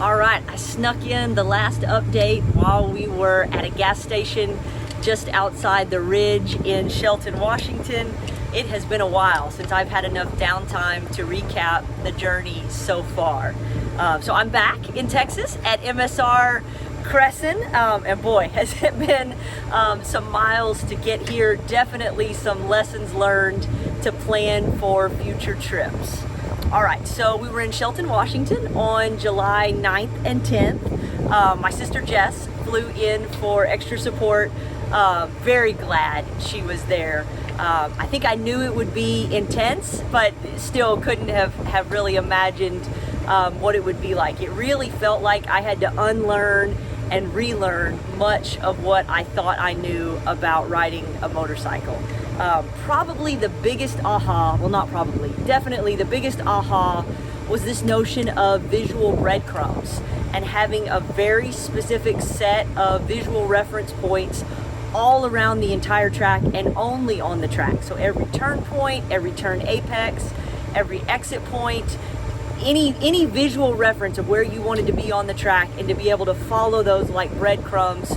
All right, I snuck in the last update while we were at a gas station just outside the Ridge in Shelton, Washington. It has been a while since I've had enough downtime to recap the journey so far. So I'm back in Texas at MSR Crescent, and boy, has it been some miles to get here. Definitely some lessons learned to plan for future trips. All right, so we were in Shelton, Washington on July 9th and 10th. My sister Jess flew in for extra support. Very glad she was there. I think I knew it would be intense, but still couldn't have really imagined what it would be like. It really felt like I had to unlearn and relearn much of what I thought I knew about riding a motorcycle. Probably the biggest aha, well not probably, definitely the biggest aha was this notion of visual breadcrumbs and having a very specific set of visual reference points all around the entire track and only on the track. So every turn point, every turn apex, every exit point, any visual reference of where you wanted to be on the track, and to be able to follow those like breadcrumbs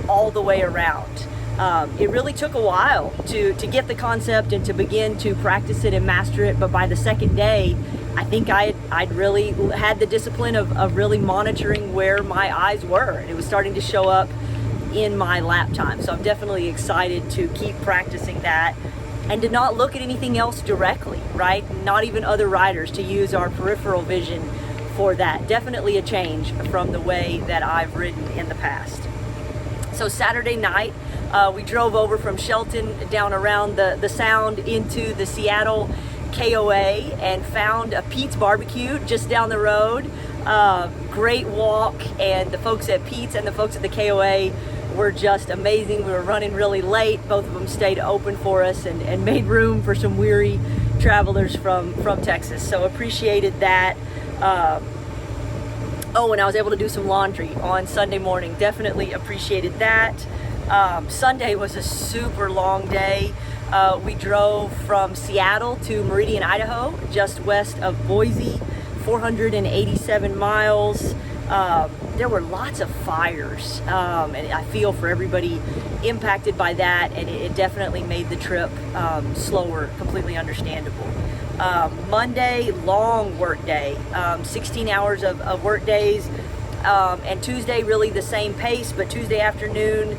all the way around. It really took a while to get the concept and to begin to practice it and master it, but by the second day, I think I'd really had the discipline of really monitoring where my eyes were, and it was starting to show up in my lap time. So I'm definitely excited to keep practicing that and to not look at anything else directly, right? Not even other riders, to use our peripheral vision for that. Definitely a change from the way that I've ridden in the past. So Saturday night, we drove over from Shelton down around the Sound into the Seattle KOA and found a Pete's Barbecue just down the road. Great walk, and the folks at Pete's and the folks at the KOA were just amazing. We were running really late. Both of them stayed open for us and made room for some weary travelers from Texas. So appreciated that. Oh, and I was able to do some laundry on Sunday morning. Definitely appreciated that. Sunday was a super long day. We drove from Seattle to Meridian, Idaho, just west of Boise, 487 miles. There were lots of fires, and I feel for everybody impacted by that, and it definitely made the trip slower, completely understandable. Monday, long work day, 16 hours of work days, and Tuesday really the same pace, but Tuesday afternoon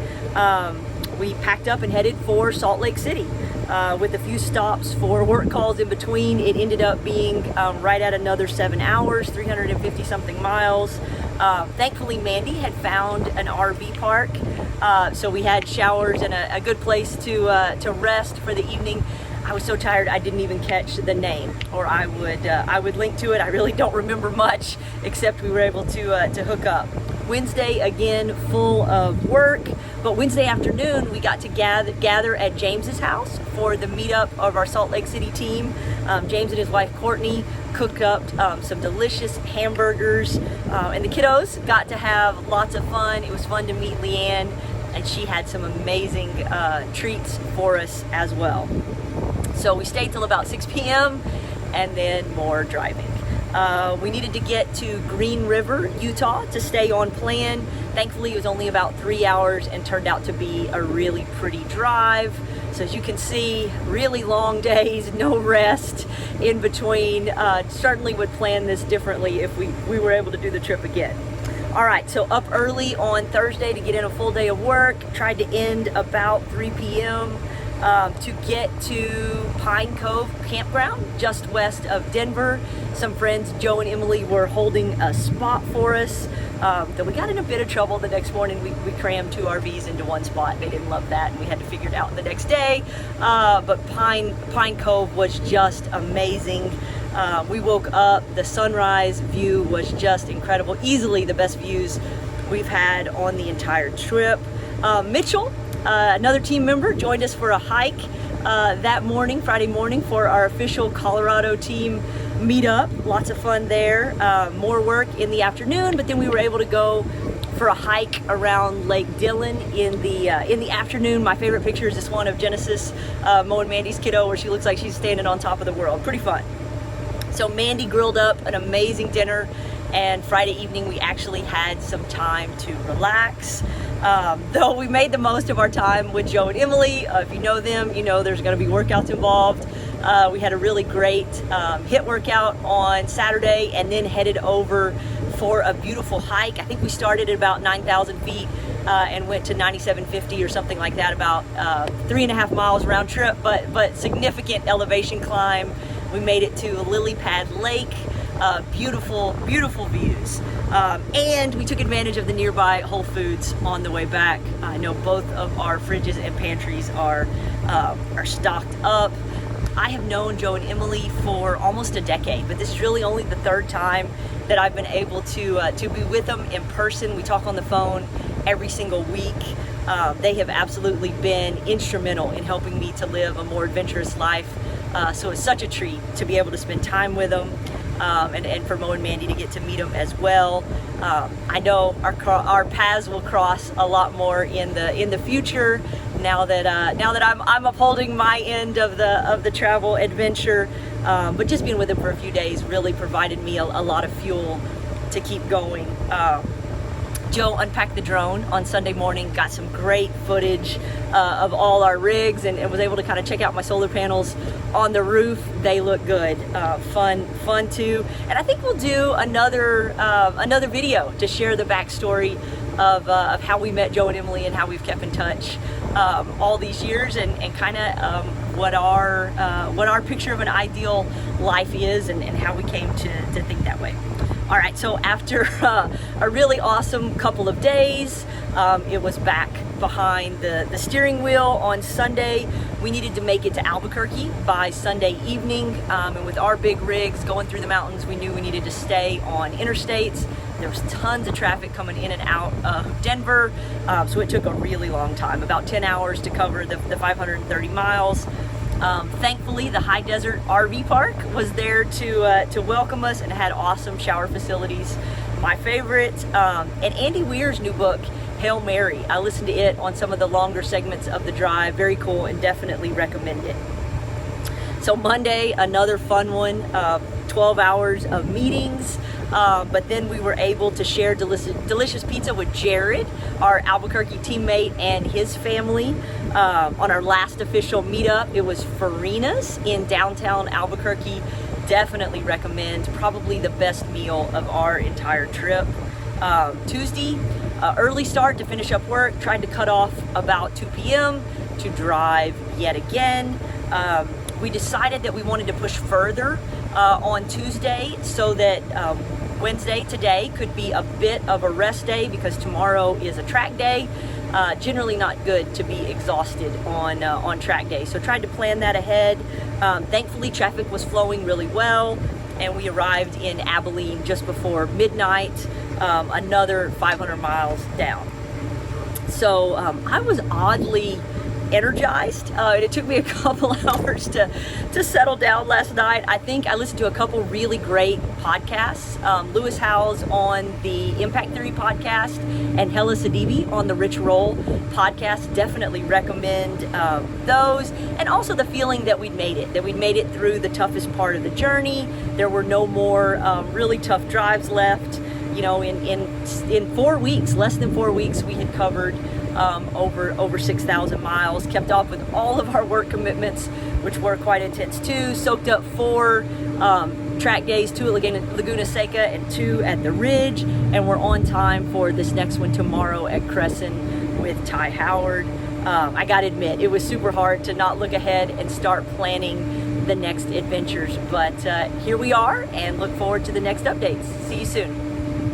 we packed up and headed for Salt Lake City. With a few stops for work calls in between. It ended up being right at another 7 hours, 350 something miles. Thankfully, Mandy had found an RV park, so we had showers and a good place to rest for the evening. I was so tired I didn't even catch the name, or I would link to it. I really don't remember much, except we were able to hook up. Wednesday, again, full of work, but Wednesday afternoon we got to gather at James's house for the meetup of our Salt Lake City team. James and his wife Courtney cooked up some delicious hamburgers, and the kiddos got to have lots of fun. It was fun to meet Leanne, and she had some amazing treats for us as well. So we stayed till about 6 p.m. and then more driving. We needed to get to Green River, Utah to stay on plan. Thankfully, it was only about 3 hours and turned out to be a really pretty drive. So as you can see, really long days, no rest in between. Certainly would plan this differently if we were able to do the trip again. All right, so up early on Thursday to get in a full day of work. Tried to end about 3 p.m. To get to Pine Cove Campground, just west of Denver. Some friends, Joe and Emily, were holding a spot for us. Then we got in a bit of trouble the next morning. We crammed 2 RVs into one spot. They didn't love that, and we had to figure it out the next day. But Pine Cove was just amazing. We woke up, the sunrise view was just incredible. Easily the best views we've had on the entire trip. Mitchell, another team member, joined us for a hike that morning, Friday morning, for our official Colorado team meetup. Lots of fun there. More work in the afternoon, but then we were able to go for a hike around Lake Dillon in the afternoon. My favorite picture is this one of Genesis mowing Mandy's kiddo, where she looks like she's standing on top of the world. Pretty fun. So Mandy grilled up an amazing dinner and Friday evening we actually had some time to relax. Though we made the most of our time with Joe and Emily. If you know them, you know there's going to be workouts involved. We had a really great HIIT workout on Saturday and then headed over for a beautiful hike. I think we started at about 9,000 feet and went to 9,750 or something like that, about 3.5 miles round trip, but significant elevation climb. We made it to Lily Pad Lake. Beautiful views. And we took advantage of the nearby Whole Foods on the way back. I know both of our fridges and pantries are stocked up. I have known Joe and Emily for almost a decade, but this is really only the third time that I've been able to be with them in person. We talk on the phone every single week. They have absolutely been instrumental in helping me to live a more adventurous life. So it's such a treat to be able to spend time with them. And for Mo and Mandy to get to meet them as well. I know our paths will cross a lot more in the future. Now that I'm upholding my end of the travel adventure, but just being with them for a few days really provided me a lot of fuel to keep going. Joe unpacked the drone on Sunday morning, got some great footage of all our rigs, and was able to kind of check out my solar panels on the roof. They look good, fun too. And I think we'll do another video to share the backstory of how we met Joe and Emily and how we've kept in touch all these years, and kind of what our picture of an ideal life is, and how we came to think that way. All right, so after a really awesome couple of days, it was back behind the steering wheel on Sunday. We needed to make it to Albuquerque by Sunday evening, and with our big rigs going through the mountains, we knew we needed to stay on interstates. There was tons of traffic coming in and out of Denver, so it took a really long time, about 10 hours to cover the 530 miles. Thankfully, the High Desert RV Park was there to welcome us and had awesome shower facilities. My favorite, and Andy Weir's new book, Hail Mary. I listened to it on some of the longer segments of the drive. Very cool, and definitely recommend it. So Monday, another fun one, 12 hours of meetings. But then we were able to share delicious pizza with Jared, our Albuquerque teammate, and his family on our last official meetup. It was Farina's in downtown Albuquerque. Definitely recommend. Probably the best meal of our entire trip. Tuesday, early start to finish up work. Tried to cut off about 2 p.m. to drive yet again. We decided that we wanted to push further on Tuesday so that Wednesday, today, could be a bit of a rest day because tomorrow is a track day. Generally not good to be exhausted on track day. So tried to plan that ahead. Thankfully, traffic was flowing really well, and we arrived in Abilene just before midnight, another 500 miles down. So I was oddly energized. It took me a couple hours to settle down last night. I think I listened to a couple really great podcasts. Lewis Howes on the Impact Theory podcast and Hella Sidibe on the Rich Roll podcast. Definitely recommend those. And also the feeling that we'd made it through the toughest part of the journey. There were no more really tough drives left. You know, in 4 weeks, less than 4 weeks, we had covered over 6,000 miles, kept off with all of our work commitments, which were quite intense too. Soaked up 4 track days, 2 at Laguna Seca and 2 at the Ridge, and we're on time for this next one tomorrow at Crescent with Ty Howard. I gotta admit, it was super hard to not look ahead and start planning the next adventures, but here we are, and look forward to the next updates. See you soon.